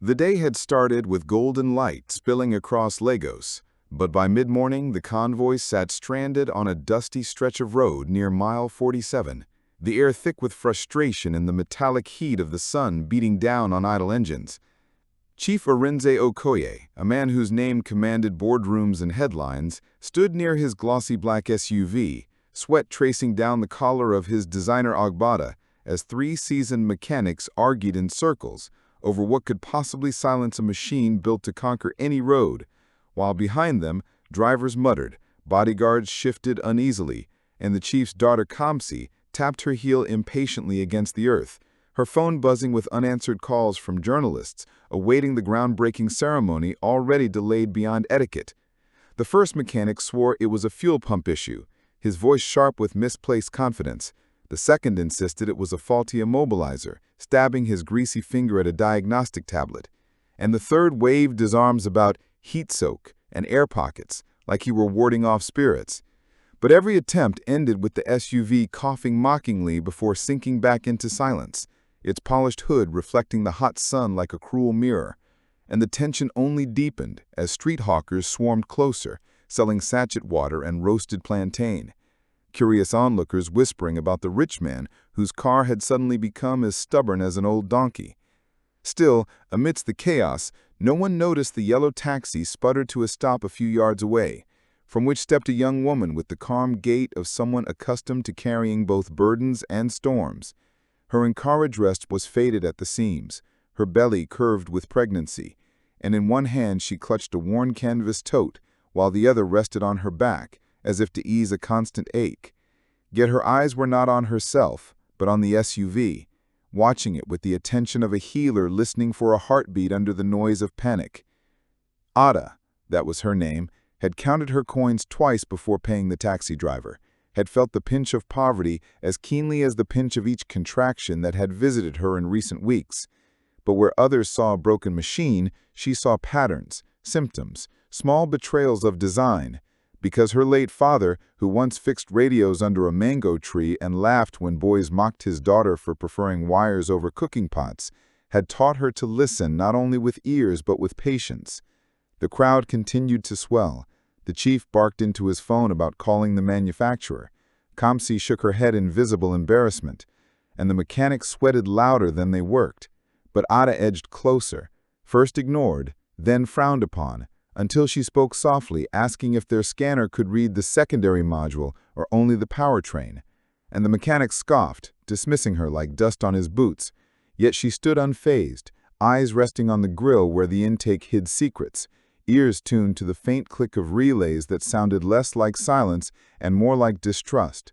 The day had started with golden light spilling across Lagos, but by mid-morning the convoy sat stranded on a dusty stretch of road near mile 47, the air thick with frustration and the metallic heat of the sun beating down on idle engines. Chief Arinze Okoye, a man whose name commanded boardrooms and headlines, stood near his glossy black SUV, sweat tracing down the collar of his designer Agbada, as three seasoned mechanics argued in circles over what could possibly silence a machine built to conquer any road, while behind them drivers muttered, bodyguards shifted uneasily, and the chief's daughter Kamsi tapped her heel impatiently against the earth, her phone buzzing with unanswered calls from journalists awaiting the groundbreaking ceremony already delayed beyond etiquette. The first mechanic swore it was a fuel pump issue, his voice sharp with misplaced confidence. The second insisted it was a faulty immobilizer, stabbing his greasy finger at a diagnostic tablet. And the third waved his arms about heat soak and air pockets, like he were warding off spirits. But every attempt ended with the SUV coughing mockingly before sinking back into silence, its polished hood reflecting the hot sun like a cruel mirror. And the tension only deepened as street hawkers swarmed closer, selling sachet water and roasted plantain. Curious onlookers whispering about the rich man whose car had suddenly become as stubborn as an old donkey. Still, amidst the chaos, no one noticed the yellow taxi sputter to a stop a few yards away, from which stepped a young woman with the calm gait of someone accustomed to carrying both burdens and storms. Her Ankara dress was faded at the seams, her belly curved with pregnancy, and in one hand she clutched a worn canvas tote, while the other rested on her back, as if to ease a constant ache. Yet her eyes were not on herself, but on the SUV, watching it with the attention of a healer listening for a heartbeat under the noise of panic. Ada, that was her name, had counted her coins twice before paying the taxi driver, had felt the pinch of poverty as keenly as the pinch of each contraction that had visited her in recent weeks. But where others saw a broken machine, she saw patterns, symptoms, small betrayals of design, because her late father, who once fixed radios under a mango tree and laughed when boys mocked his daughter for preferring wires over cooking pots, had taught her to listen not only with ears but with patience. The crowd continued to swell. The chief barked into his phone about calling the manufacturer. Kamsi shook her head in visible embarrassment, and the mechanics sweated louder than they worked. But Ada edged closer, first ignored, then frowned upon, until she spoke softly, asking if their scanner could read the secondary module or only the powertrain. And the mechanic scoffed, dismissing her like dust on his boots. Yet she stood unfazed, eyes resting on the grill where the intake hid secrets, ears tuned to the faint click of relays that sounded less like silence and more like distrust.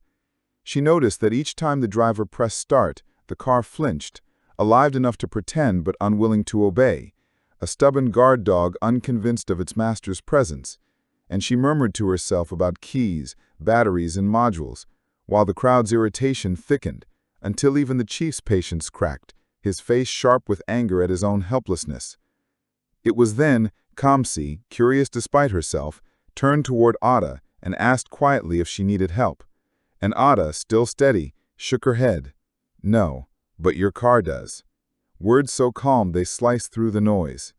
She noticed that each time the driver pressed start, the car flinched, alive enough to pretend but unwilling to obey, a stubborn guard dog unconvinced of its master's presence. And she murmured to herself about keys, batteries, and modules, while the crowd's irritation thickened, until even the chief's patience cracked, his face sharp with anger at his own helplessness. It was then Kamsi, curious despite herself, turned toward Ada and asked quietly if she needed help. And Ada, still steady, shook her head. "No, but your car does." Words so calm they sliced through the noise.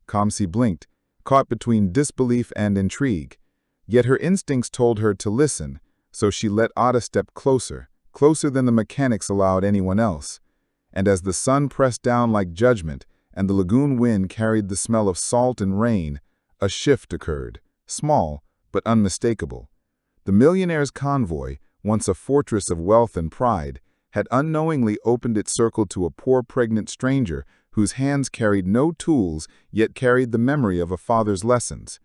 Kamsi blinked, caught between disbelief and intrigue. Yet her instincts told her to listen, so she let Ada step closer, closer than the mechanics allowed anyone else. And as the sun pressed down like judgment, and the lagoon wind carried the smell of salt and rain, a shift occurred, small but unmistakable. The millionaire's convoy, once a fortress of wealth and pride, had unknowingly opened its circle to a poor pregnant stranger whose hands carried no tools yet carried the memory of a father's lessons.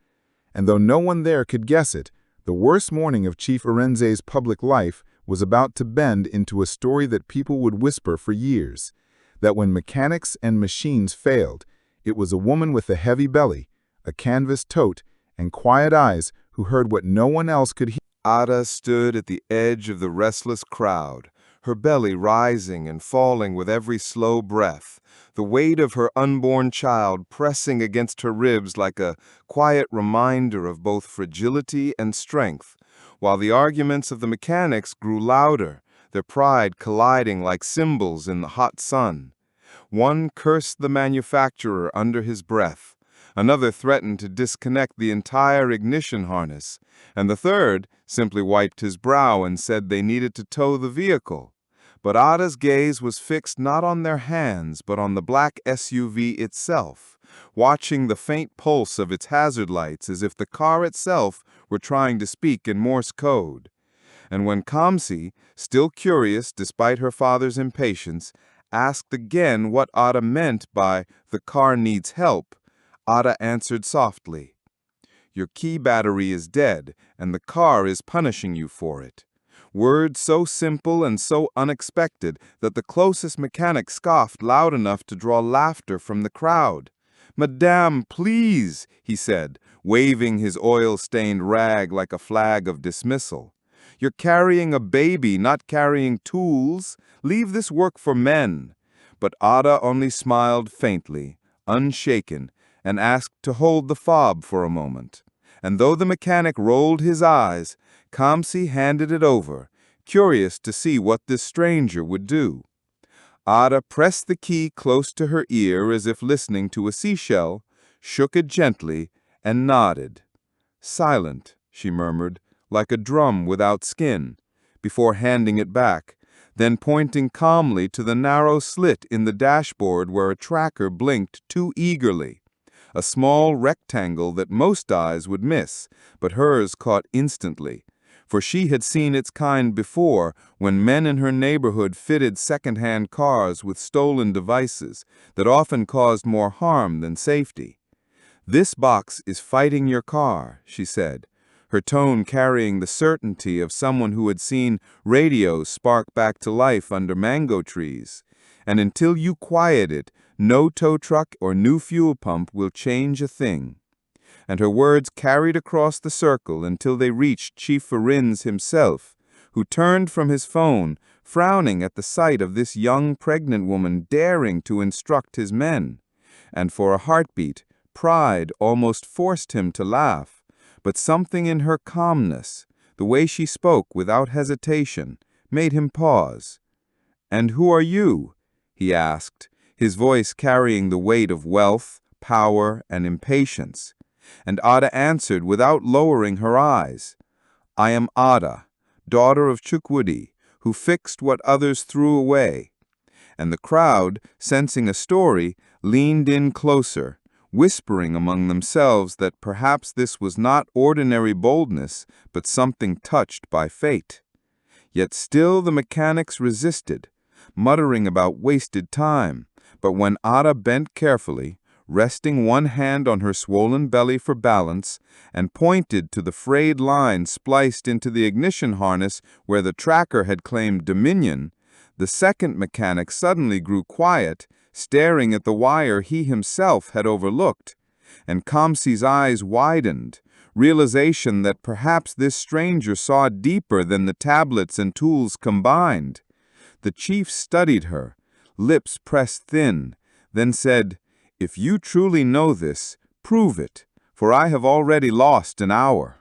And though no one there could guess it, the worst morning of Chief Arinze's public life was about to bend into a story that people would whisper for years, that when mechanics and machines failed, it was a woman with a heavy belly, a canvas tote, and quiet eyes who heard what no one else could hear. Ada stood at the edge of the restless crowd, her belly rising and falling with every slow breath, the weight of her unborn child pressing against her ribs like a quiet reminder of both fragility and strength, while the arguments of the mechanics grew louder, their pride colliding like cymbals in the hot sun. One cursed the manufacturer under his breath. Another threatened to disconnect the entire ignition harness. And the third simply wiped his brow and said they needed to tow the vehicle. But Ada's gaze was fixed not on their hands, but on the black SUV itself, watching the faint pulse of its hazard lights as if the car itself were trying to speak in Morse code. And when Kamsi, still curious despite her father's impatience, asked again what Ada meant by "the car needs help," Ada answered softly, "Your key battery is dead, and the car is punishing you for it." Words so simple and so unexpected that the closest mechanic scoffed loud enough to draw laughter from the crowd. "Madame, please," he said, waving his oil-stained rag like a flag of dismissal. "You're carrying a baby, not carrying tools. Leave this work for men." But Ada only smiled faintly, unshaken, and asked to hold the fob for a moment. And though the mechanic rolled his eyes, Kamsi handed it over, curious to see what this stranger would do. Ada pressed the key close to her ear as if listening to a seashell, shook it gently, and nodded. "Silent," she murmured, "like a drum without skin," before handing it back, then pointing calmly to the narrow slit in the dashboard where a tracker blinked too eagerly. A small rectangle that most eyes would miss, but hers caught instantly, for she had seen its kind before when men in her neighborhood fitted second-hand cars with stolen devices that often caused more harm than safety. "This box is fighting your car," she said, her tone carrying the certainty of someone who had seen radios spark back to life under mango trees. "And until you quiet it, no tow truck or new fuel pump will change a thing." And her words carried across the circle until they reached Chief Farinz himself, who turned from his phone, frowning at the sight of this young pregnant woman daring to instruct his men. And for a heartbeat, pride almost forced him to laugh, but something in her calmness, the way she spoke without hesitation, made him pause. "And who are you?" he asked, his voice carrying the weight of wealth, power, and impatience. And Ada answered without lowering her eyes, "I am Ada, daughter of Chukwudi, who fixed what others threw away." And the crowd, sensing a story, leaned in closer, whispering among themselves that perhaps this was not ordinary boldness, but something touched by fate. Yet still the mechanics resisted, muttering about wasted time. But when Ada bent carefully, resting one hand on her swollen belly for balance, and pointed to the frayed line spliced into the ignition harness where the tracker had claimed dominion, the second mechanic suddenly grew quiet, staring at the wire he himself had overlooked. And Kamsi's eyes widened, realization that perhaps this stranger saw deeper than the tablets and tools combined. The chief studied her, lips pressed thin, then said, "If you truly know this, prove it, for I have already lost an hour."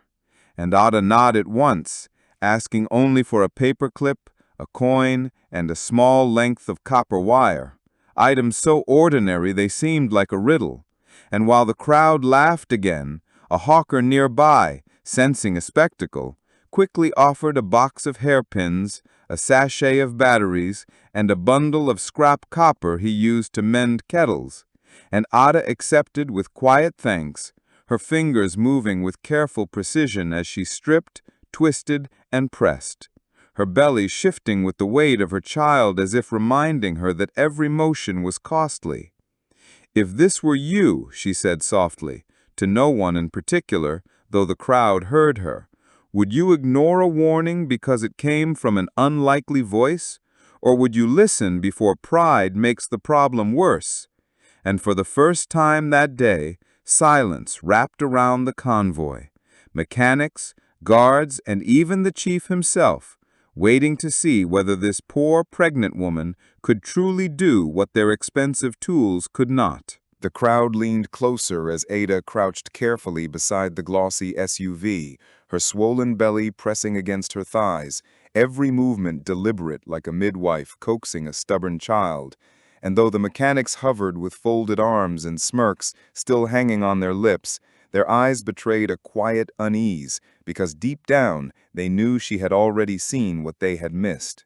And Ada nodded once, asking only for a paperclip, a coin, and a small length of copper wire, items so ordinary they seemed like a riddle. And while the crowd laughed again, a hawker nearby, sensing a spectacle, quickly offered a box of hairpins, a sachet of batteries, and a bundle of scrap copper he used to mend kettles. And Ada accepted with quiet thanks, her fingers moving with careful precision as she stripped, twisted, and pressed, her belly shifting with the weight of her child as if reminding her that every motion was costly. "If this were you," she said softly, to no one in particular, though the crowd heard her, "would you ignore a warning because it came from an unlikely voice? Or would you listen before pride makes the problem worse?" And for the first time that day, silence wrapped around the convoy. Mechanics, guards, and even the chief himself, waiting to see whether this poor pregnant woman could truly do what their expensive tools could not. The crowd leaned closer as Ada crouched carefully beside the glossy SUV, her swollen belly pressing against her thighs, every movement deliberate like a midwife coaxing a stubborn child. and though the mechanics hovered with folded arms and smirks still hanging on their lips, their eyes betrayed a quiet unease, because deep down they knew she had already seen what they had missed.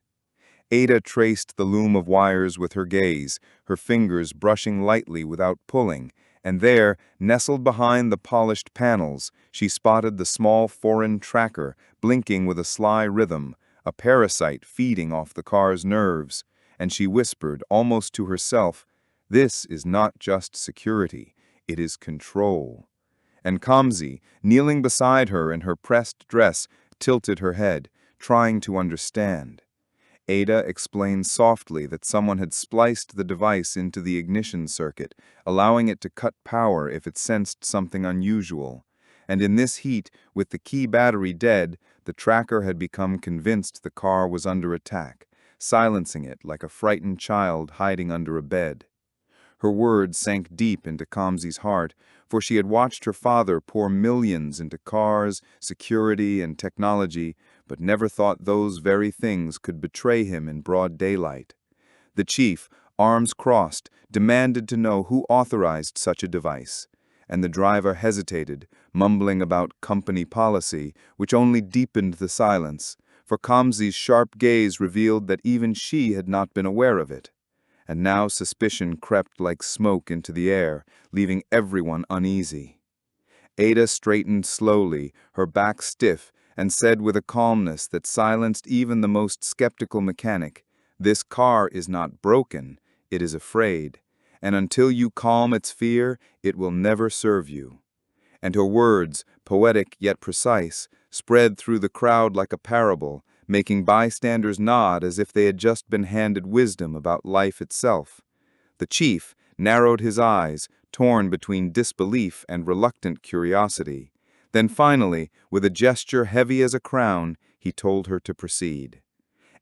Ada traced the loom of wires with her gaze, her fingers brushing lightly without pulling, and there, nestled behind the polished panels, she spotted the small foreign tracker, blinking with a sly rhythm, a parasite feeding off the car's nerves, and she whispered, almost to herself, "This is not just security, it is control." And Kamsi, kneeling beside her in her pressed dress, tilted her head, trying to understand. Ada explained softly that someone had spliced the device into the ignition circuit, allowing it to cut power if it sensed something unusual. And in this heat, with the key battery dead, the tracker had become convinced the car was under attack, silencing it like a frightened child hiding under a bed. Her words sank deep into Kamsi's heart, for she had watched her father pour millions into cars, security, and technology, but never thought those very things could betray him in broad daylight. The chief, arms crossed, demanded to know who authorized such a device, and the driver hesitated, mumbling about company policy, which only deepened the silence, for Kamsi's sharp gaze revealed that even she had not been aware of it. And now suspicion crept like smoke into the air, leaving everyone uneasy. Ada straightened slowly, her back stiff, and said with a calmness that silenced even the most skeptical mechanic, "This car is not broken, it is afraid, and until you calm its fear, it will never serve you." And her words, poetic yet precise, spread through the crowd like a parable, making bystanders nod as if they had just been handed wisdom about life itself. The chief narrowed his eyes, torn between disbelief and reluctant curiosity. Then finally, with a gesture heavy as a crown, he told her to proceed.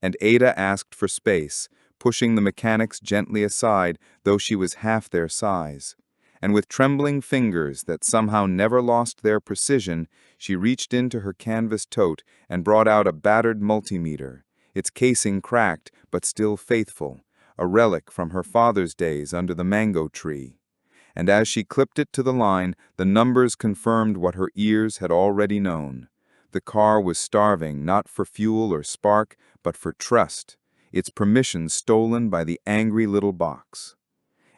And Ada asked for space, pushing the mechanics gently aside, though she was half their size. And with trembling fingers that somehow never lost their precision, she reached into her canvas tote and brought out a battered multimeter, its casing cracked but still faithful, a relic from her father's days under the mango tree. And as she clipped it to the line, the numbers confirmed what her ears had already known. The car was starving not for fuel or spark, but for trust, its permission stolen by the angry little box.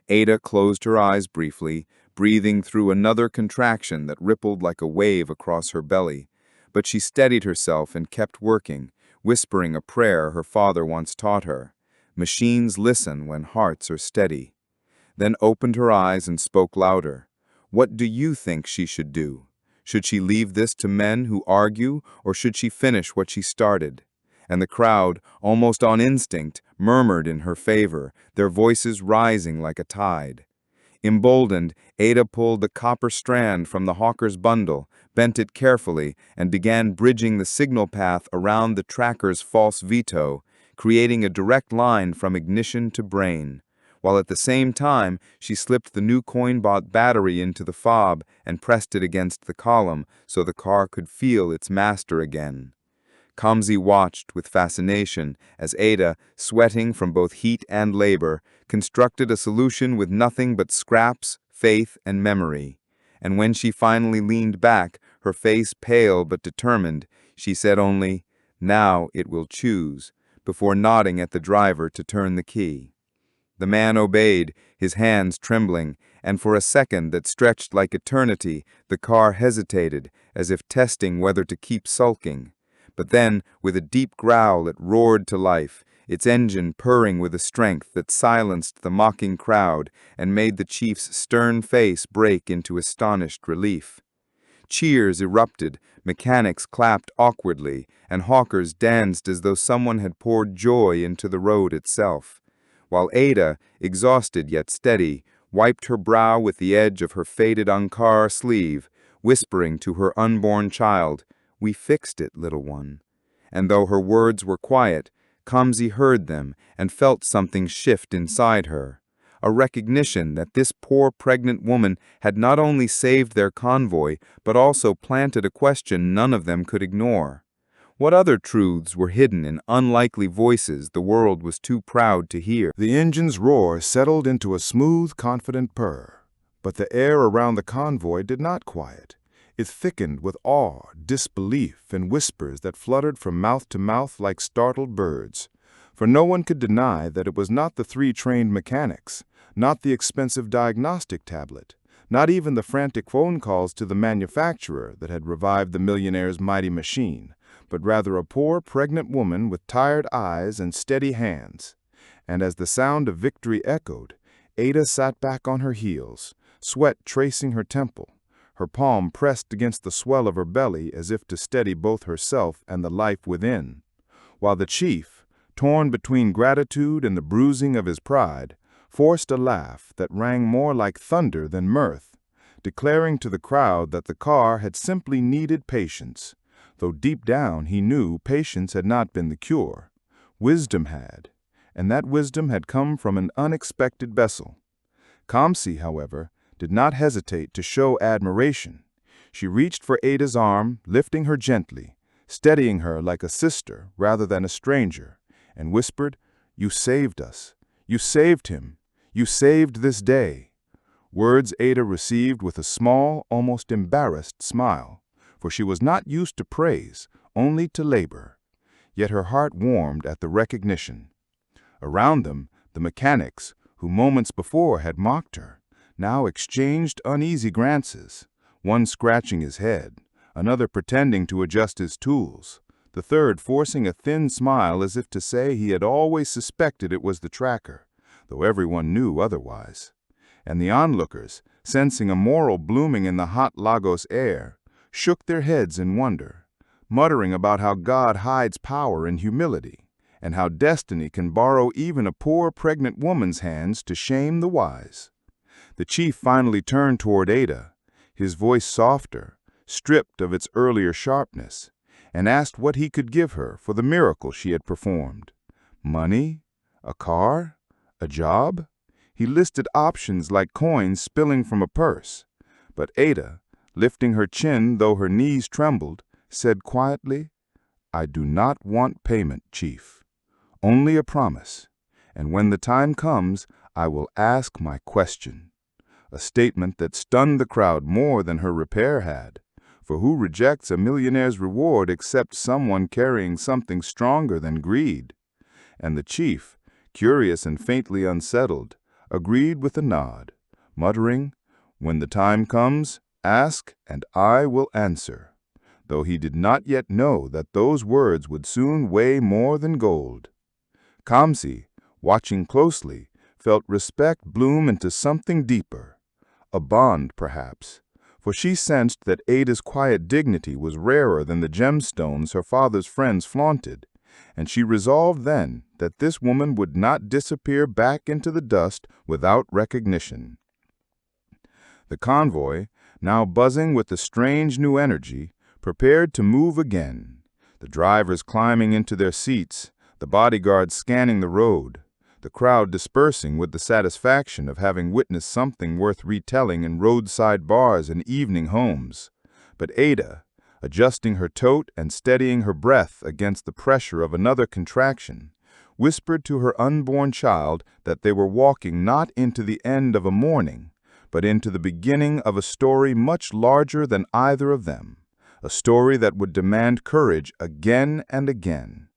Ada closed her eyes briefly, breathing through another contraction that rippled like a wave across her belly. But she steadied herself and kept working, whispering a prayer her father once taught her. Machines listen when hearts are steady. Then opened her eyes and spoke louder. "What do you think she should do? Should she leave this to men who argue, or should she finish what she started?" And the crowd, almost on instinct, murmured in her favor, their voices rising like a tide. Emboldened, Ada pulled the copper strand from the hawker's bundle, bent it carefully, and began bridging the signal path around the tracker's false veto, creating a direct line from ignition to brain, while at the same time she slipped the new coin-bought battery into the fob and pressed it against the column so the car could feel its master again. Kamsi watched with fascination as Ada, sweating from both heat and labor, constructed a solution with nothing but scraps, faith, and memory. And when she finally leaned back, her face pale but determined, she said only, "Now it will choose," before nodding at the driver to turn the key. The man obeyed, his hands trembling, and for a second that stretched like eternity, the car hesitated, as if testing whether to keep sulking. But then, with a deep growl, it roared to life, its engine purring with a strength that silenced the mocking crowd and made the chief's stern face break into astonished relief. Cheers erupted, mechanics clapped awkwardly, and hawkers danced as though someone had poured joy into the road itself, while Ada, exhausted yet steady, wiped her brow with the edge of her faded Ankara sleeve, whispering to her unborn child, "We fixed it, little one." And though her words were quiet, Kamsi heard them and felt something shift inside her, a recognition that this poor pregnant woman had not only saved their convoy, but also planted a question none of them could ignore. What other truths were hidden in unlikely voices the world was too proud to hear? The engine's roar settled into a smooth, confident purr. But the air around the convoy did not quiet. It thickened with awe, disbelief, and whispers that fluttered from mouth to mouth like startled birds. For no one could deny that it was not the 3 trained mechanics, not the expensive diagnostic tablet, not even the frantic phone calls to the manufacturer that had revived the millionaire's mighty machine, but rather a poor pregnant woman with tired eyes and steady hands. And as the sound of victory echoed, Ada sat back on her heels, sweat tracing her temple, her palm pressed against the swell of her belly as if to steady both herself and the life within, while the chief, torn between gratitude and the bruising of his pride, forced a laugh that rang more like thunder than mirth, declaring to the crowd that the car had simply needed patience, though deep down he knew patience had not been the cure. Wisdom had, and that wisdom had come from an unexpected vessel. Kamsi, however, did not hesitate to show admiration. She reached for Ada's arm, lifting her gently, steadying her like a sister rather than a stranger, and whispered, "You saved us. You saved him. You saved this day." Words Ada received with a small, almost embarrassed smile, for she was not used to praise, only to labor. Yet her heart warmed at the recognition. Around them, the mechanics, who moments before had mocked her, now exchanged uneasy glances, one scratching his head, another pretending to adjust his tools, the third forcing a thin smile as if to say he had always suspected it was the tracker, though everyone knew otherwise. And the onlookers, sensing a moral blooming in the hot Lagos air, shook their heads in wonder, muttering about how God hides power in humility, and how destiny can borrow even a poor pregnant woman's hands to shame the wise. The chief finally turned toward Ada, his voice softer, stripped of its earlier sharpness, and asked what he could give her for the miracle she had performed. Money? A car? A job? He listed options like coins spilling from a purse. But Ada, lifting her chin though her knees trembled, said quietly, "I do not want payment, Chief. Only a promise, and when the time comes, I will ask my question." A statement that stunned the crowd more than her repair had, for who rejects a millionaire's reward except someone carrying something stronger than greed? And the chief, curious and faintly unsettled, agreed with a nod, muttering, "When the time comes, ask and I will answer," though he did not yet know that those words would soon weigh more than gold. Kamsi, watching closely, felt respect bloom into something deeper, a bond perhaps, for she sensed that Ada's quiet dignity was rarer than the gemstones her father's friends flaunted, and she resolved then that this woman would not disappear back into the dust without recognition. The convoy, now buzzing with a strange new energy, prepared to move again, the drivers climbing into their seats, the bodyguards scanning the road, the crowd dispersing with the satisfaction of having witnessed something worth retelling in roadside bars and evening homes. But Ada, adjusting her tote and steadying her breath against the pressure of another contraction, whispered to her unborn child that they were walking not into the end of a morning, but into the beginning of a story much larger than either of them, a story that would demand courage again and again.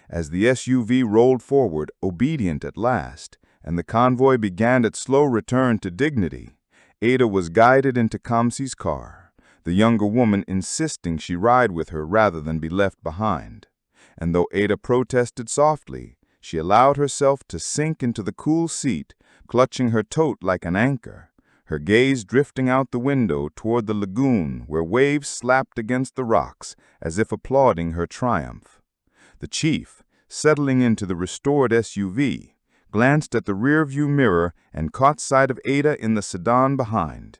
As the SUV rolled forward, obedient at last, and the convoy began its slow return to dignity, Ada was guided into Kamsi's car, the younger woman insisting she ride with her rather than be left behind. And though Ada protested softly, she allowed herself to sink into the cool seat, clutching her tote like an anchor, her gaze drifting out the window toward the lagoon where waves slapped against the rocks as if applauding her triumph. The chief, settling into the restored SUV, glanced at the rearview mirror and caught sight of Ada in the sedan behind.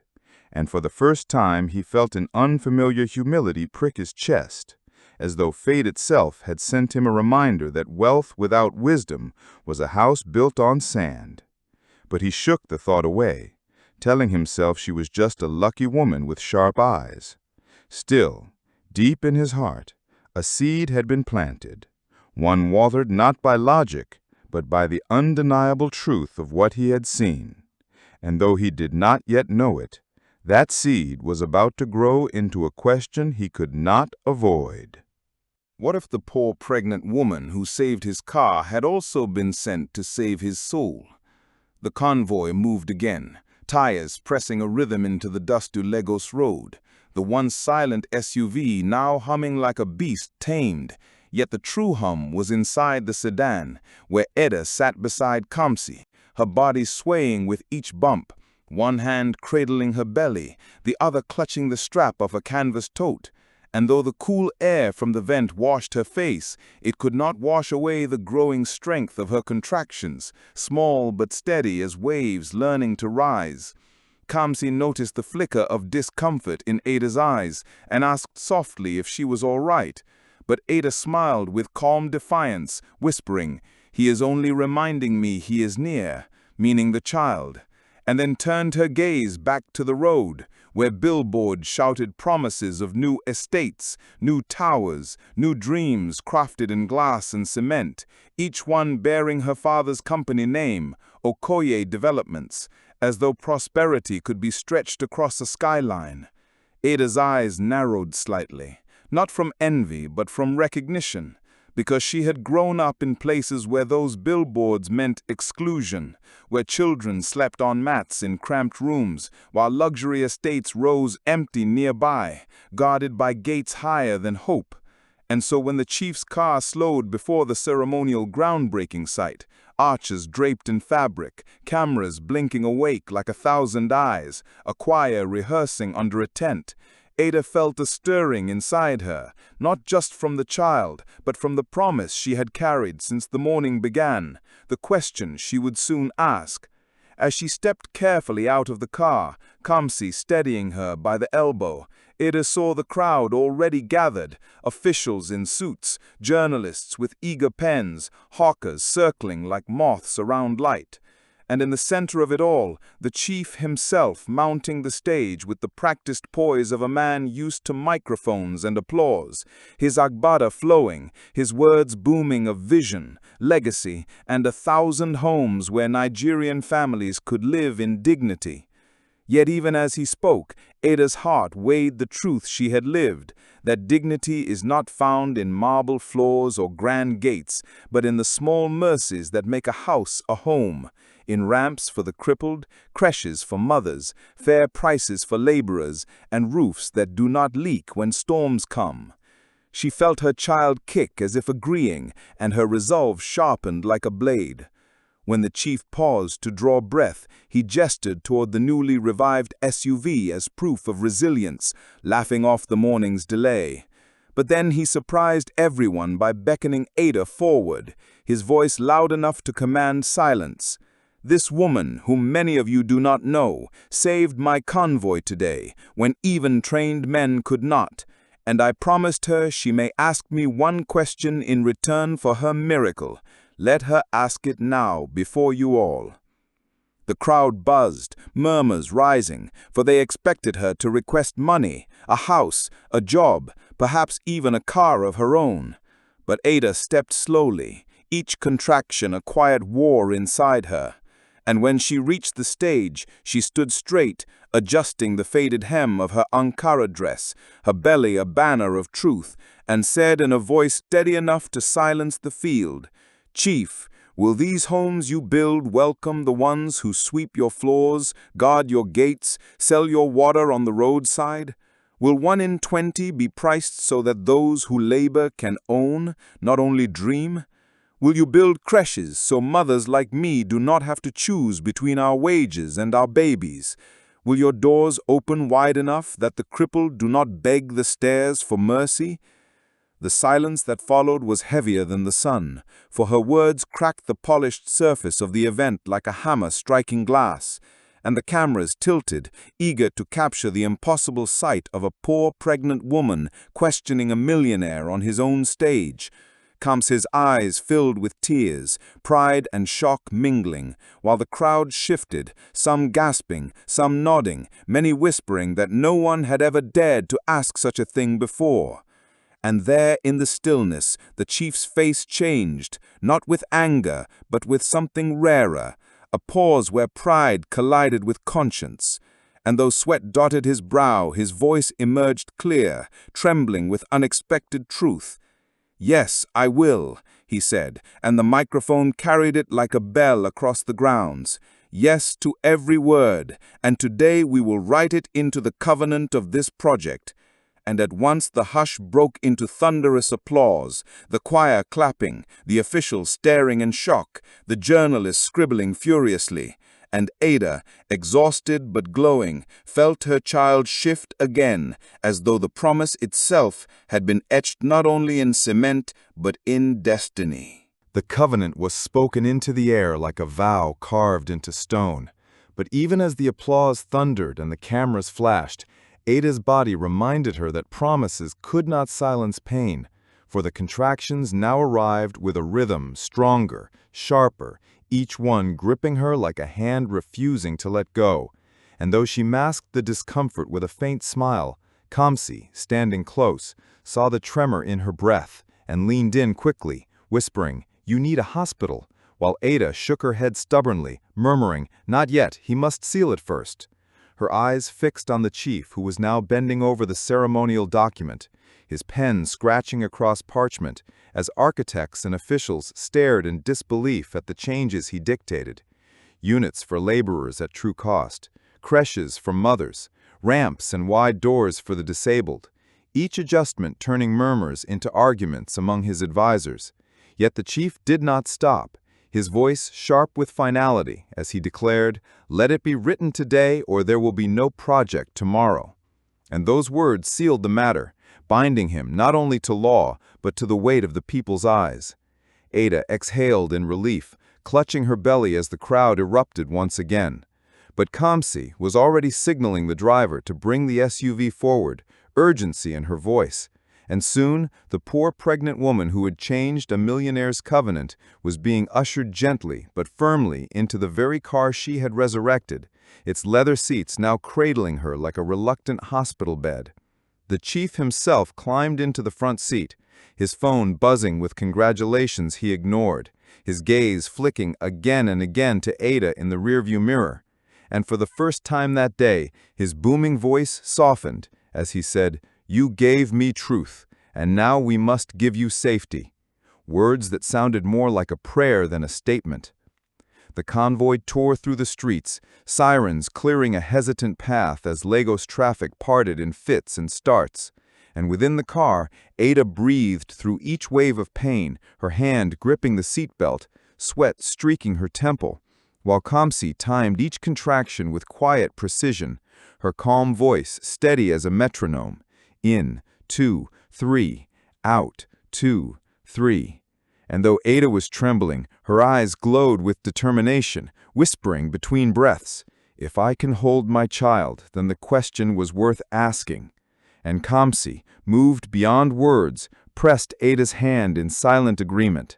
And for the first time he felt an unfamiliar humility prick his chest, as though fate itself had sent him a reminder that wealth without wisdom was a house built on sand. But he shook the thought away, telling himself she was just a lucky woman with sharp eyes. Still, deep in his heart, A seed had been planted, one watered not by logic, but by the undeniable truth of what he had seen. And though he did not yet know it, that seed was about to grow into a question he could not avoid. What if the poor pregnant woman who saved his car had also been sent to save his soul? The convoy moved again, tires pressing a rhythm into the dusty Lagos road, the once silent SUV now humming like a beast tamed. Yet the true hum was inside the sedan, where Eda sat beside Kamsi, her body swaying with each bump, one hand cradling her belly, the other clutching the strap of a canvas tote. And though the cool air from the vent washed her face, it could not wash away the growing strength of her contractions, small but steady as waves learning to rise. Kamsi noticed the flicker of discomfort in Ada's eyes and asked softly if she was all right. But Ada smiled with calm defiance, whispering, "He is only reminding me he is near," meaning the child, and then turned her gaze back to the road, where billboards shouted promises of new estates, new towers, new dreams crafted in glass and cement, each one bearing her father's company name, Okoye Developments, as though prosperity could be stretched across a skyline. Ada's eyes narrowed slightly, not from envy but from recognition, because she had grown up in places where those billboards meant exclusion, where children slept on mats in cramped rooms, while luxury estates rose empty nearby, guarded by gates higher than hope. And so when the chief's car slowed before the ceremonial groundbreaking site, arches draped in fabric, cameras blinking awake like 1,000 eyes, a choir rehearsing under a tent, Ada felt a stirring inside her, not just from the child, but from the promise she had carried since the morning began, the question she would soon ask. As she stepped carefully out of the car, Kamsi steadying her by the elbow, Ada saw the crowd already gathered, officials in suits, journalists with eager pens, hawkers circling like moths around light. And in the center of it all, the chief himself mounting the stage with the practiced poise of a man used to microphones and applause, his agbada flowing, his words booming of vision, legacy, and 1,000 homes where Nigerian families could live in dignity. Yet even as he spoke, Ada's heart weighed the truth she had lived, that dignity is not found in marble floors or grand gates, but in the small mercies that make a house a home, in ramps for the crippled, creches for mothers, fair prices for laborers, and roofs that do not leak when storms come. She felt her child kick as if agreeing, and her resolve sharpened like a blade. When the chief paused to draw breath, he gestured toward the newly revived SUV as proof of resilience, laughing off the morning's delay. But then he surprised everyone by beckoning Ada forward, his voice loud enough to command silence. "This woman, whom many of you do not know, saved my convoy today, when even trained men could not, and I promised her she may ask me one question in return for her miracle. Let her ask it now before you all." The crowd buzzed, murmurs rising, for they expected her to request money, a house, a job, perhaps even a car of her own. But Ada stepped slowly, each contraction a quiet war inside her. And when she reached the stage, she stood straight, adjusting the faded hem of her Ankara dress, her belly a banner of truth, and said in a voice steady enough to silence the field, "Chief, will these homes you build welcome the ones who sweep your floors, guard your gates, sell your water on the roadside? Will 1 in 20 be priced so that those who labor can own, not only dream? Will you build creches so mothers like me do not have to choose between our wages and our babies? Will your doors open wide enough that the crippled do not beg the stairs for mercy?" The silence that followed was heavier than the sun, for her words cracked the polished surface of the event like a hammer striking glass, and the cameras tilted, eager to capture the impossible sight of a poor pregnant woman questioning a millionaire on his own stage. Kamsi's eyes filled with tears, pride and shock mingling, while the crowd shifted, some gasping, some nodding, many whispering that no one had ever dared to ask such a thing before. And there in the stillness, the chief's face changed, not with anger, but with something rarer, a pause where pride collided with conscience. And though sweat dotted his brow, his voice emerged clear, trembling with unexpected truth. "Yes, I will," he said, and the microphone carried it like a bell across the grounds. "Yes to every word, and today we will write it into the covenant of this project." And at once the hush broke into thunderous applause, the choir clapping, the officials staring in shock, the journalists scribbling furiously. And Ada, exhausted but glowing, felt her child shift again, as though the promise itself had been etched not only in cement, but in destiny. The covenant was spoken into the air like a vow carved into stone. But even as the applause thundered and the cameras flashed, Ada's body reminded her that promises could not silence pain, for the contractions now arrived with a rhythm stronger, sharper, each one gripping her like a hand refusing to let go. And though she masked the discomfort with a faint smile, Kamsi, standing close, saw the tremor in her breath and leaned in quickly, whispering, "You need a hospital," while Ada shook her head stubbornly, murmuring, "Not yet, he must seal it first." Her eyes fixed on the chief, who was now bending over the ceremonial document, his pen scratching across parchment, as architects and officials stared in disbelief at the changes he dictated. Units for laborers at true cost, creches for mothers, ramps and wide doors for the disabled, each adjustment turning murmurs into arguments among his advisors. Yet the chief did not stop, his voice sharp with finality as he declared, "Let it be written today or there will be no project tomorrow." And those words sealed the matter, binding him not only to law, but to the weight of the people's eyes. Ada exhaled in relief, clutching her belly as the crowd erupted once again. But Kamsi was already signaling the driver to bring the SUV forward, urgency in her voice. And soon, the poor pregnant woman who had changed a millionaire's covenant was being ushered gently but firmly into the very car she had resurrected, its leather seats now cradling her like a reluctant hospital bed. The chief himself climbed into the front seat, his phone buzzing with congratulations he ignored, his gaze flicking again and again to Ada in the rearview mirror. And for the first time that day, his booming voice softened as he said, "You gave me truth, and now we must give you safety." Words that sounded more like a prayer than a statement. The convoy tore through the streets, sirens clearing a hesitant path as Lagos traffic parted in fits and starts. And within the car, Ada breathed through each wave of pain, her hand gripping the seatbelt, sweat streaking her temple, while Kamsi timed each contraction with quiet precision, her calm voice steady as a metronome. In, 2, 3, out, 2, 3. And though Ada was trembling, her eyes glowed with determination, whispering between breaths, "If I can hold my child, then the question was worth asking." And Kamsi, moved beyond words, pressed Ada's hand in silent agreement.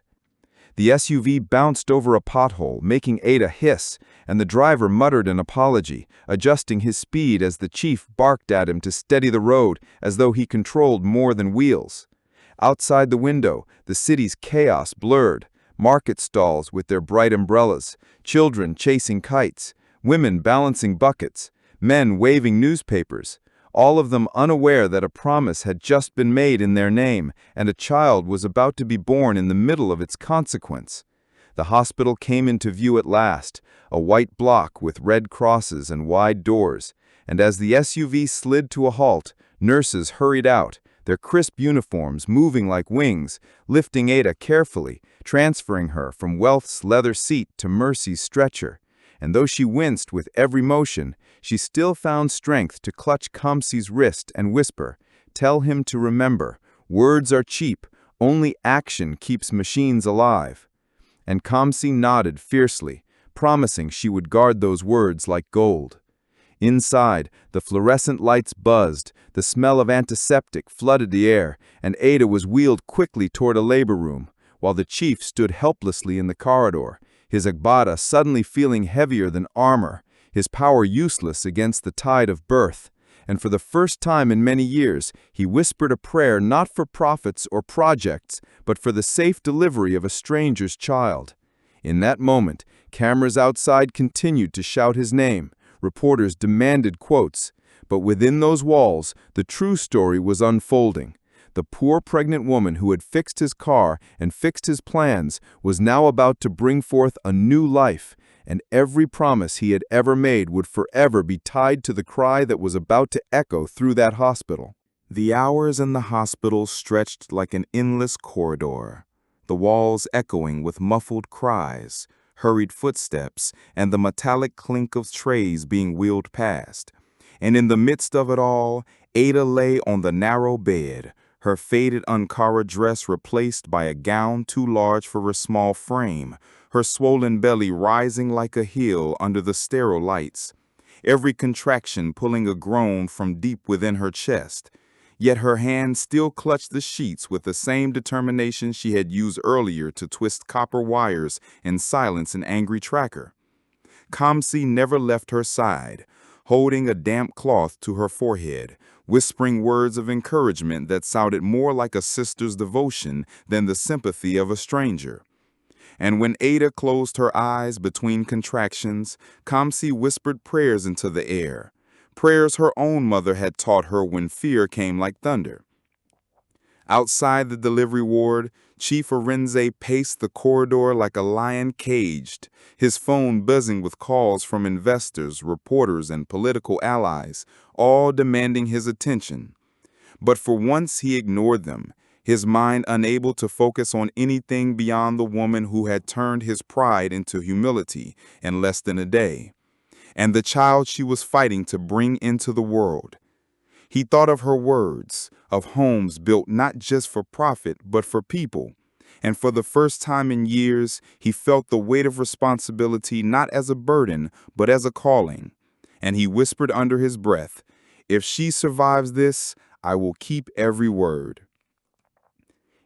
The SUV bounced over a pothole, making Ada hiss, and the driver muttered an apology, adjusting his speed as the chief barked at him to steady the road as though he controlled more than wheels. Outside the window, the city's chaos blurred, market stalls with their bright umbrellas, children chasing kites, women balancing buckets, men waving newspapers, all of them unaware that a promise had just been made in their name and a child was about to be born in the middle of its consequence. The hospital came into view at last, a white block with red crosses and wide doors, and as the SUV slid to a halt, nurses hurried out, their crisp uniforms moving like wings, lifting Ada carefully, transferring her from Wealth's leather seat to Mercy's stretcher. And though she winced with every motion, she still found strength to clutch Kamsi's wrist and whisper, "Tell him to remember, words are cheap, only action keeps machines alive." And Kamsi nodded fiercely, promising she would guard those words like gold. Inside, the fluorescent lights buzzed, the smell of antiseptic flooded the air, and Ada was wheeled quickly toward a labor room, while the chief stood helplessly in the corridor, his agbada suddenly feeling heavier than armor, his power useless against the tide of birth. and for the first time in many years, he whispered a prayer not for profits or projects, but for the safe delivery of a stranger's child. In that moment, cameras outside continued to shout his name. Reporters demanded quotes. But within those walls, the true story was unfolding. The poor pregnant woman who had fixed his car and fixed his plans was now about to bring forth a new life, and every promise he had ever made would forever be tied to the cry that was about to echo through that hospital. The hours in the hospital stretched like an endless corridor, the walls echoing with muffled cries, hurried footsteps, and the metallic clink of trays being wheeled past. And in the midst of it all, Ada lay on the narrow bed, her faded Ankara dress replaced by a gown too large for her small frame, her swollen belly rising like a hill under the sterile lights, every contraction pulling a groan from deep within her chest. Yet her hand still clutched the sheets with the same determination she had used earlier to twist copper wires and silence an angry tracker. Kamsi never left her side, holding a damp cloth to her forehead, whispering words of encouragement that sounded more like a sister's devotion than the sympathy of a stranger. And when Ada closed her eyes between contractions, Kamsi whispered prayers into the air, prayers her own mother had taught her when fear came like thunder. Outside the delivery ward, Chief Arenze paced the corridor like a lion caged, his phone buzzing with calls from investors, reporters, and political allies, all demanding his attention. But for once he ignored them, his mind unable to focus on anything beyond the woman who had turned his pride into humility in less than a day, and the child she was fighting to bring into the world. He thought of her words, of homes built not just for profit, but for people. And for the first time in years, he felt the weight of responsibility not as a burden, but as a calling. And he whispered under his breath, "If she survives this, I will keep every word."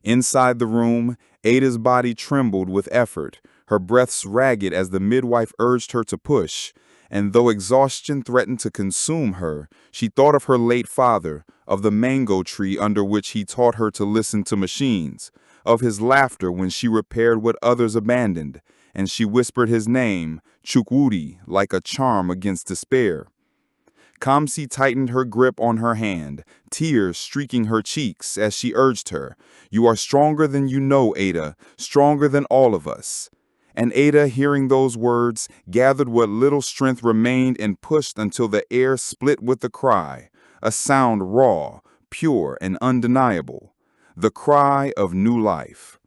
Inside the room, Ada's body trembled with effort, her breaths ragged as the midwife urged her to push. And though exhaustion threatened to consume her, she thought of her late father, of the mango tree under which he taught her to listen to machines, of his laughter when she repaired what others abandoned, and she whispered his name, Chukwudi, like a charm against despair. Kamsi tightened her grip on her hand, tears streaking her cheeks as she urged her, "You are stronger than you know, Ada, stronger than all of us." And Ada, hearing those words, gathered what little strength remained and pushed until the air split with the cry, a sound raw, pure, and undeniable, the cry of new life.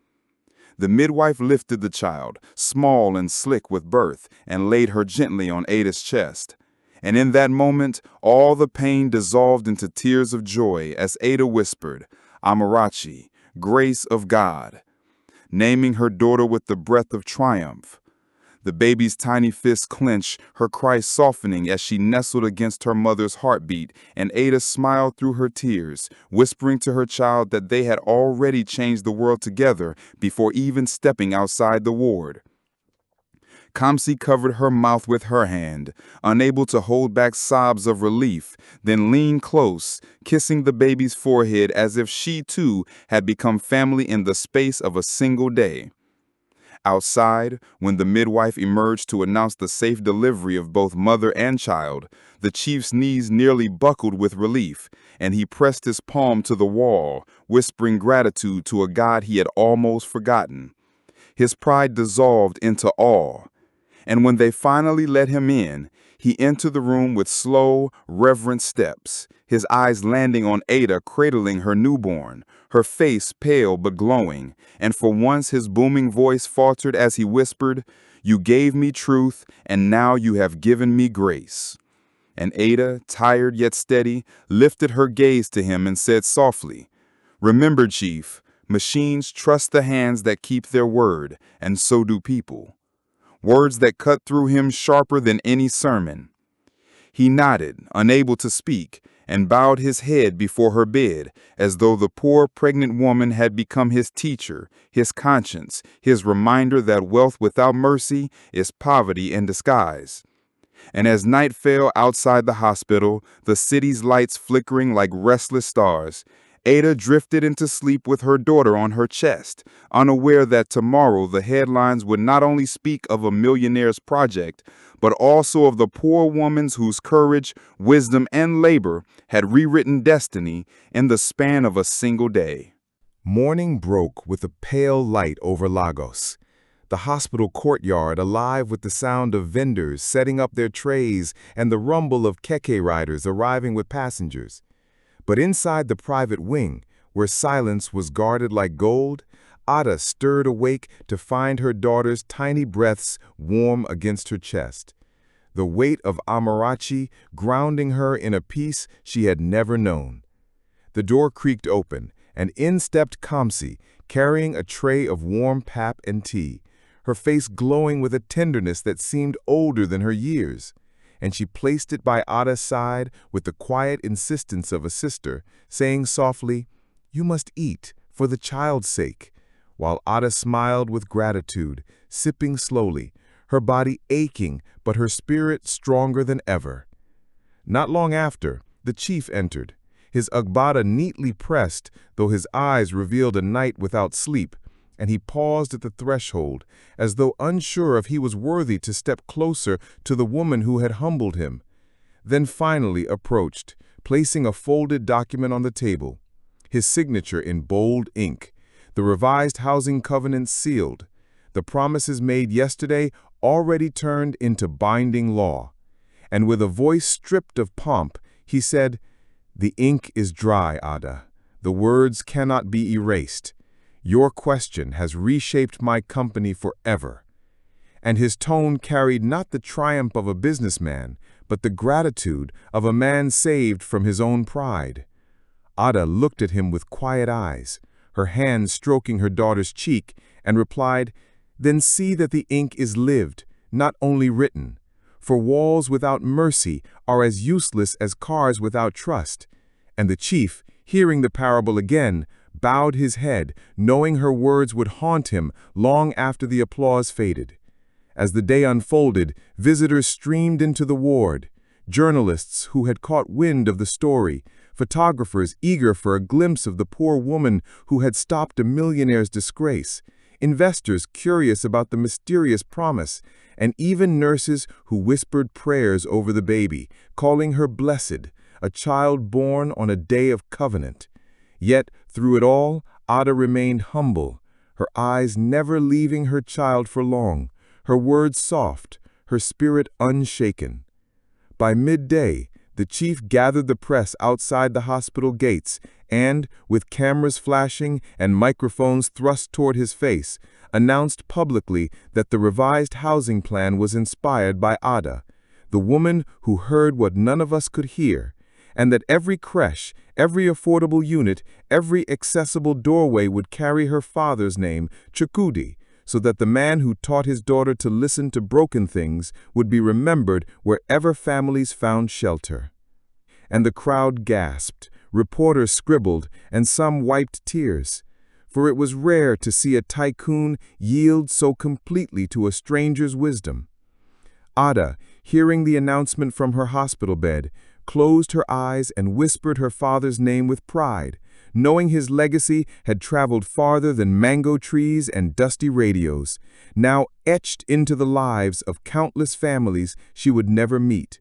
The midwife lifted the child, small and slick with birth, and laid her gently on Ada's chest. And in that moment, all the pain dissolved into tears of joy as Ada whispered, "Amarachi, grace of God," naming her daughter with the breath of triumph. The baby's tiny fists clenched, her cry softening as she nestled against her mother's heartbeat, and Ada smiled through her tears, whispering to her child that they had already changed the world together before even stepping outside the ward. Kamsi covered her mouth with her hand, unable to hold back sobs of relief, then leaned close, kissing the baby's forehead as if she too had become family in the space of a single day. Outside, when the midwife emerged to announce the safe delivery of both mother and child, the chief's knees nearly buckled with relief, and he pressed his palm to the wall, whispering gratitude to a God he had almost forgotten. His pride dissolved into awe. And when they finally let him in, he entered the room with slow, reverent steps, his eyes landing on Ada cradling her newborn, her face pale but glowing, and for once his booming voice faltered as he whispered, "You gave me truth, and now you have given me grace." And Ada, tired yet steady, lifted her gaze to him and said softly, "Remember, Chief, machines trust the hands that keep their word, and so do people." Words that cut through him sharper than any sermon. He nodded, unable to speak, and bowed his head before her bed, as though the poor pregnant woman had become his teacher, his conscience, his reminder that wealth without mercy is poverty in disguise. And as night fell outside the hospital, the city's lights flickering like restless stars, Ada drifted into sleep with her daughter on her chest, unaware that tomorrow the headlines would not only speak of a millionaire's project, but also of the poor woman's whose courage, wisdom, and labor had rewritten destiny in the span of a single day. Morning broke with a pale light over Lagos, the hospital courtyard alive with the sound of vendors setting up their trays and the rumble of keke riders arriving with passengers. But inside the private wing, where silence was guarded like gold, Ada stirred awake to find her daughter's tiny breaths warm against her chest, the weight of Amarachi grounding her in a peace she had never known. The door creaked open, and in stepped Kamsi, carrying a tray of warm pap and tea, her face glowing with a tenderness that seemed older than her years. And she placed it by Ada's side with the quiet insistence of a sister, saying softly, "You must eat, for the child's sake," while Ada smiled with gratitude, sipping slowly, her body aching but her spirit stronger than ever. Not long after, the chief entered, his agbada neatly pressed, though his eyes revealed a night without sleep, and he paused at the threshold, as though unsure if he was worthy to step closer to the woman who had humbled him, then finally approached, placing a folded document on the table, his signature in bold ink, the revised housing covenant sealed, the promises made yesterday already turned into binding law. And with a voice stripped of pomp, he said, "The ink is dry, Ada. The words cannot be erased. Your question has reshaped my company forever." And his tone carried not the triumph of a businessman, but the gratitude of a man saved from his own pride. Ada looked at him with quiet eyes, her hand stroking her daughter's cheek, and replied, "Then see that the ink is lived, not only written. For walls without mercy are as useless as cars without trust." And the chief, hearing the parable again, bowed his head, knowing her words would haunt him long after the applause faded. As the day unfolded, visitors streamed into the ward, journalists who had caught wind of the story, photographers eager for a glimpse of the poor woman who had stopped a millionaire's disgrace, investors curious about the mysterious promise, and even nurses who whispered prayers over the baby, calling her blessed, a child born on a day of covenant. Yet, through it all, Ada remained humble, her eyes never leaving her child for long, her words soft, her spirit unshaken. By midday, the chief gathered the press outside the hospital gates and, with cameras flashing and microphones thrust toward his face, announced publicly that the revised housing plan was inspired by Ada, the woman who heard what none of us could hear, and that every creche, every affordable unit, every accessible doorway would carry her father's name, Chukudi, so that the man who taught his daughter to listen to broken things would be remembered wherever families found shelter. And the crowd gasped, reporters scribbled, and some wiped tears, for it was rare to see a tycoon yield so completely to a stranger's wisdom. Ada, hearing the announcement from her hospital bed, closed her eyes and whispered her father's name with pride, knowing his legacy had traveled farther than mango trees and dusty radios, now etched into the lives of countless families she would never meet.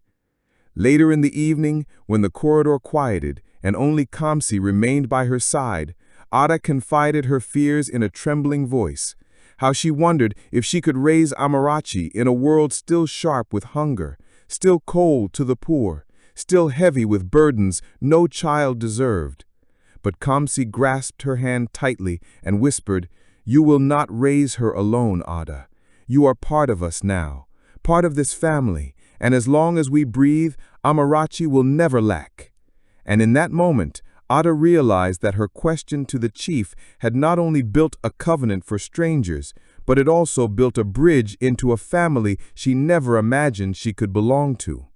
Later in the evening, when the corridor quieted and only Kamsi remained by her side, Ada confided her fears in a trembling voice, how she wondered if she could raise Amarachi in a world still sharp with hunger, still cold to the poor, still heavy with burdens no child deserved. But Kamsi grasped her hand tightly and whispered, "You will not raise her alone, Ada. You are part of us now, part of this family, and as long as we breathe, Amarachi will never lack." And in that moment, Ada realized that her question to the chief had not only built a covenant for strangers, but it also built a bridge into a family she never imagined she could belong to.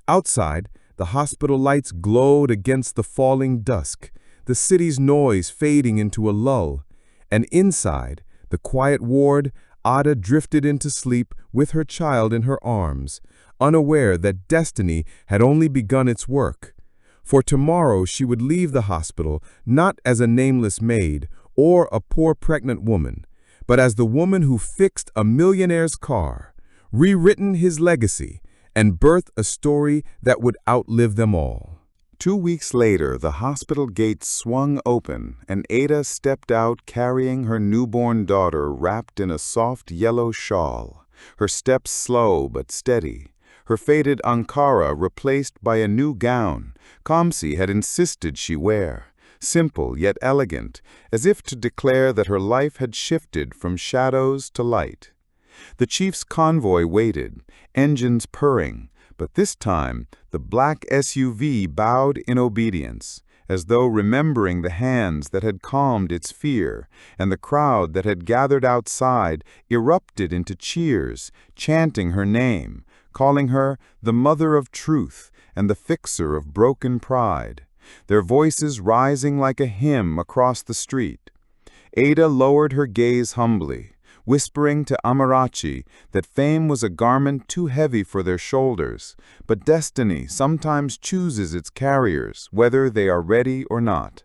Outside, the hospital lights glowed against the falling dusk, the city's noise fading into a lull, and inside, the quiet ward, Ada drifted into sleep with her child in her arms, unaware that destiny had only begun its work. For tomorrow she would leave the hospital not as a nameless maid or a poor pregnant woman, but as the woman who fixed a millionaire's car, rewritten his legacy, and birthed a story that would outlive them all. 2 weeks later, the hospital gates swung open, and Ada stepped out carrying her newborn daughter wrapped in a soft yellow shawl, her steps slow but steady, her faded ankara replaced by a new gown Kamsi had insisted she wear, simple yet elegant, as if to declare that her life had shifted from shadows to light. The chief's convoy waited, engines purring, but this time the black SUV bowed in obedience, as though remembering the hands that had calmed its fear, and the crowd that had gathered outside erupted into cheers, chanting her name, calling her the Mother of Truth and the Fixer of Broken Pride, their voices rising like a hymn across the street. Ada lowered her gaze humbly, whispering to Amarachi that fame was a garment too heavy for their shoulders, but destiny sometimes chooses its carriers, whether they are ready or not.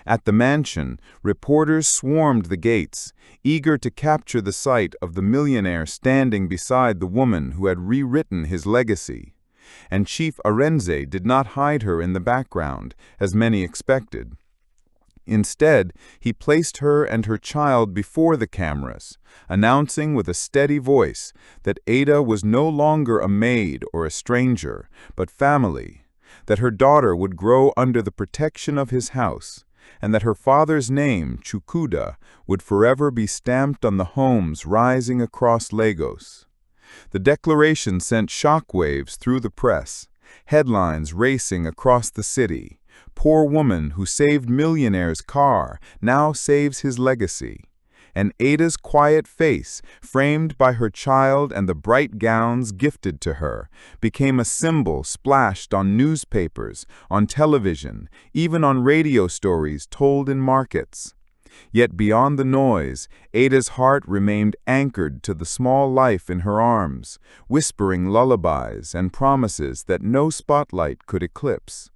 At the mansion, reporters swarmed the gates, eager to capture the sight of the millionaire standing beside the woman who had rewritten his legacy. And Chief Arenze did not hide her in the background, as many expected. Instead, he placed her and her child before the cameras, announcing with a steady voice that Ada was no longer a maid or a stranger, but family, that her daughter would grow under the protection of his house, and that her father's name, Chukuda, would forever be stamped on the homes rising across Lagos. The declaration sent shockwaves through the press, headlines racing across the city. Poor woman who saved millionaire's car now saves his legacy. And Ada's quiet face, framed by her child and the bright gowns gifted to her, became a symbol splashed on newspapers, on television, even on radio stories told in markets. Yet beyond the noise, Ada's heart remained anchored to the small life in her arms, whispering lullabies and promises that no spotlight could eclipse.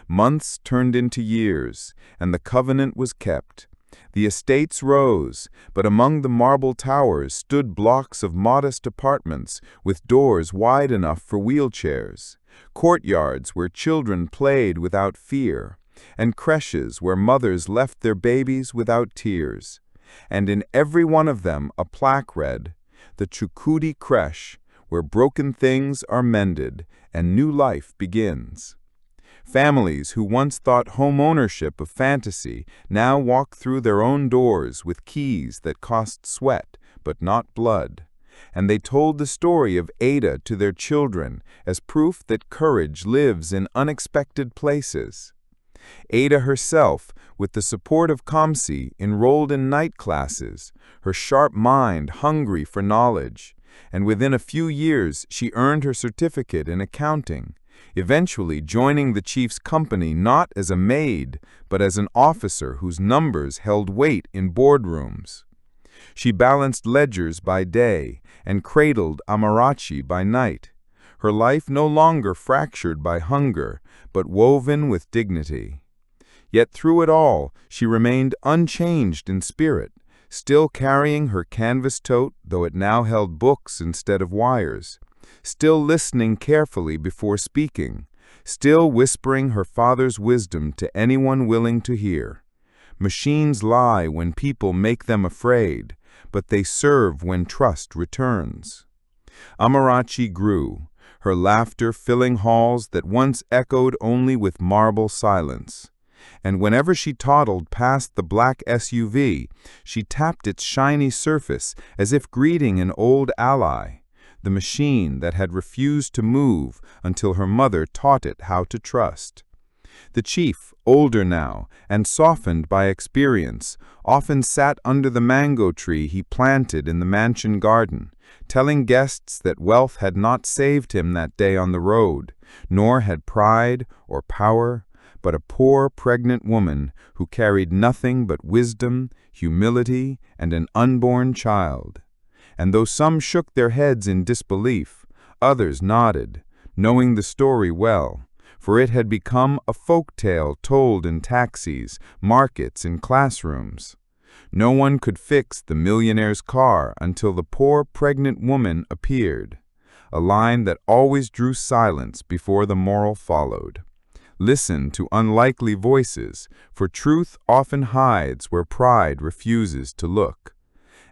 Months turned into years, and the covenant was kept. The estates rose, but among the marble towers stood blocks of modest apartments with doors wide enough for wheelchairs, courtyards where children played without fear, and creches where mothers left their babies without tears. And in every one of them a plaque read, "The Chukudi Creche, where broken things are mended and new life begins." Families who once thought home ownership a fantasy now walk through their own doors with keys that cost sweat but not blood. And they told the story of Ada to their children as proof that courage lives in unexpected places. Ada herself, with the support of Kamsi, enrolled in night classes, her sharp mind hungry for knowledge, and within a few years she earned her certificate in accounting, eventually joining the chief's company not as a maid, but as an officer whose numbers held weight in boardrooms. She balanced ledgers by day and cradled Amarachi by night, her life no longer fractured by hunger, but woven with dignity. Yet through it all, she remained unchanged in spirit, still carrying her canvas tote, though it now held books instead of wires, still listening carefully before speaking, still whispering her father's wisdom to anyone willing to hear. Machines lie when people make them afraid, but they serve when trust returns. Amarachi grew, her laughter filling halls that once echoed only with marble silence. And whenever she toddled past the black SUV, she tapped its shiny surface as if greeting an old ally, the machine that had refused to move until her mother taught it how to trust. The chief, older now and softened by experience, often sat under the mango tree he planted in the mansion garden, telling guests that wealth had not saved him that day on the road, nor had pride or power, but a poor pregnant woman who carried nothing but wisdom, humility, and an unborn child. And though some shook their heads in disbelief, Others nodded, knowing the story well, for it had become a folk tale told in taxis, markets, and classrooms. No one could fix the millionaire's car until the poor pregnant woman appeared, a line that always drew silence before the moral followed. Listen to unlikely voices, for truth often hides where pride refuses to look.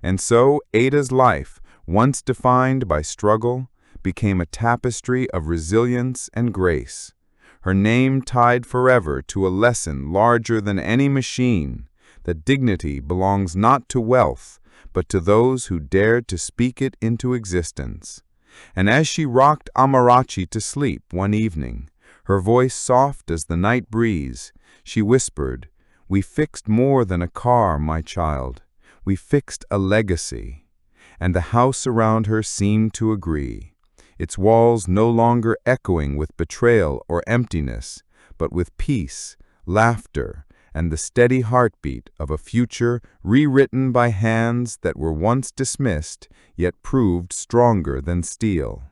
And so Ada's life, once defined by struggle, became a tapestry of resilience and grace. Her name tied forever to a lesson larger than any machine, that dignity belongs not to wealth, but to those who dared to speak it into existence. And as she rocked Amarachi to sleep one evening, her voice soft as the night breeze, she whispered, "We fixed more than a car, my child. We fixed a legacy." And the house around her seemed to agree, its walls no longer echoing with betrayal or emptiness, but with peace, laughter, and the steady heartbeat of a future rewritten by hands that were once dismissed, yet proved stronger than steel.